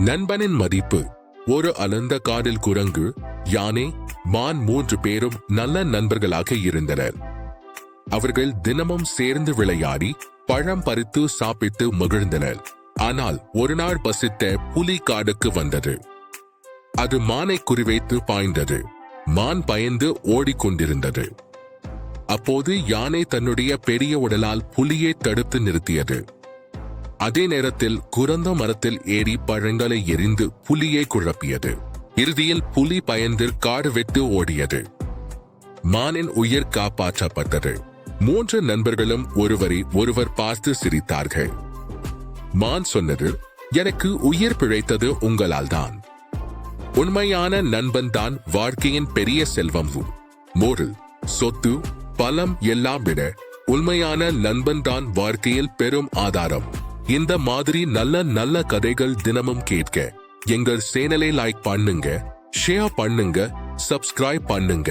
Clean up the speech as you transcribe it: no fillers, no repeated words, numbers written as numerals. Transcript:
நண்பனின் மதிப்பு. ஒரு அலந்த காடில் குரங்கு, யானை, மான் 3 பேரும் நல்ல நண்பர்களாக இருந்தனர். அவர்கள் தினமும் சேர்ந்து விளையாடி பழம் பறித்து சாப்பிட்டு மகிழ்ந்தனர். ஆனால் ஒரு நாள் பசித்த புலி காடுக்கு வந்தது. அது மானை குறிவைத்து பாய்ந்தது. மான் பயந்து ஓடிக்கொண்டிருந்தது. அப்போது யானை தன்னுடைய பெரிய உடலால் புலியை தடுத்து நிறுத்தியது. அதே நேரத்தில் குரங்கு மரத்தில் ஏறி பழங்களை எரிந்து புலியை குழப்பியது. இறுதியில் புலி பயந்து காடு விட்டு ஓடியது. மானின் உயிர் காப்பாற்றப்பட்டது. 3 நண்பர்களும் ஒருவரை ஒருவர் பார்த்து சிரித்தார்கள். மான் சொன்னது, எனக்கு உயிர் பிழைத்தது உங்களால் தான். உண்மையான நண்பன் தான் வாழ்க்கையின் பெரிய செல்வம். மோரல், சொத்து, பலம் எல்லாம் விட உண்மையான நண்பன் தான் வாழ்க்கையில் பெரும் ஆதாரம். இந்த மாதிரி நல்ல நல்ல கதைகள் தினமும் கேட்க எங்கள் சேனலை லைக் பண்ணுங்க, ஷேர் பண்ணுங்க, சப்ஸ்கிரைப் பண்ணுங்க.